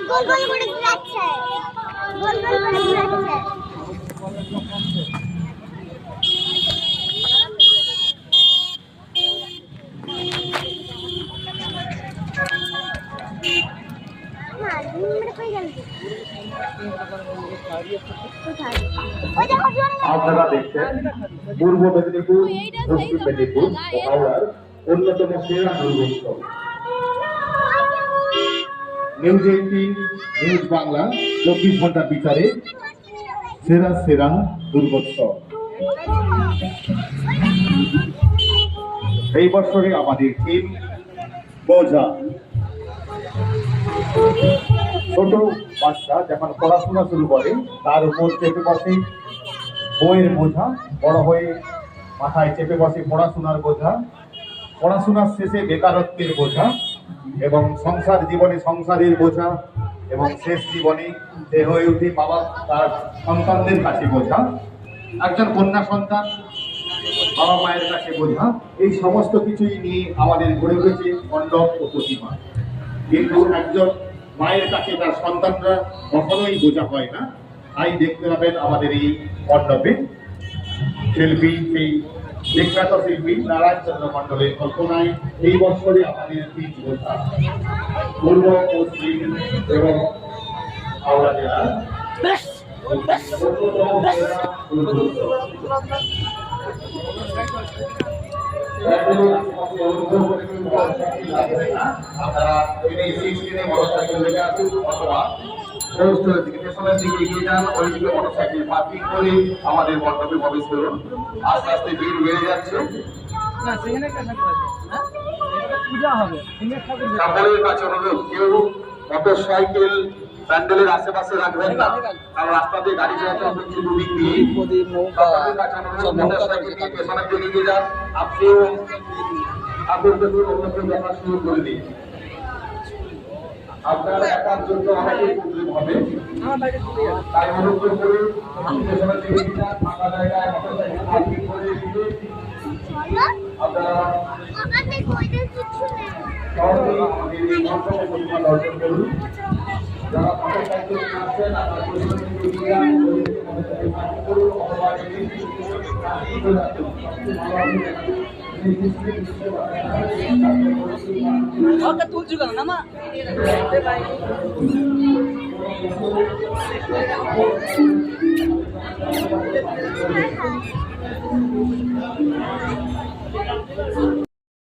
গোল গোল করে ঘুরাচ্ছে, গোল গোল করে ঘুরাচ্ছে। আপনারা দেখছেন পূর্ব মেদিনীপুর, পশ্চিম মেদিনীপুর ও হাওড়ার অন্যতম সেরা দুর্গোৎসব। নিউজ 18, নিউজ বাংলা 24 ঘন্টার বিচারে সেরা সেরা দুর্গোৎসব। এই বছরে আমাদের থিম বোঝা। ছোট বাচ্চা যখন পড়াশোনা শুরু করে তার উপর চেপে বসে বইয়ের বোঝা, বড় হয়ে মাথায় চেপে বসে পড়াশোনার বোঝা, পড়াশোনার শেষে বেকারত্বের বোঝা, এবং সংসার জীবনে সংসারের বোঝা, এবং শেষ জীবনে সে হয়ে উঠে বাবা তার সন্তানদের কাছে বোঝা। একজন কন্যা সন্তান বাবা মায়ের কাছে বোঝা। এই সমস্ত কিছুই নিয়ে আমাদের গড়ে উঠেছে মণ্ডপ ও প্রতিমা। কিন্তু একজন মায়ের কাছে তার সন্তানরা কখনোই বোঝা হয় না। তাই দেখতে পাবেন আমাদের এই মণ্ডপে শিল্পী, সেই বিখ্যাত শিল্পী নারায়ণ চন্দ্র মণ্ডলের কল্পনায় এই বছরে আমাদের তিন বোঝা পূর্ব, পশ্চিম এবং হাওড়া জেলার আপনারা এই 16 মোটরসাইকেল লেগে আসুন অথবা পোস্টের দিকে স্টেশনের দিকে এগিয়ে যান, ওইদিকে মোটরসাইকেল পার্কিং করে আমাদের মণ্ডপে প্রবেশ করুন। আস্তে আস্তে ভিড় বেড়ে যাচ্ছে। কাপড়ের কাছে অনুরোধ, কেউ মোটরসাইকেল প্যান্ডেলের আশেপাশে রাখবেন না, কারণ রাস্তা দিয়ে গাড়ি চলাচল করছে দুদিক দিয়ে। মোটরসাইকেল নিয়ে পেছনের দিকে এগিয়ে যান। আপনিও ঠাকুরকে অন্যকে দেখা শুরু করে দিন। আপনার একার জন্য অনেকেই প্রবলেম হবে, তাই অনুগ্রহ করে পেছনের দিকে এগিয়ে যান। ফাঁকা জায়গায় মোটরসাইকেল পার্কিং করে দিলে আপনারা সহজেই আমাদের এই মণ্ডপে প্রতিমা দর্শন করুন। যারা মোটরসাইকেল নিয়ে আসছেন আপনারা পেছনের দিকে এগিয়ে যান, মোটরসাইকেল পার্কিং করুন অথবা ওকে তুলছি কেন না মা ভাই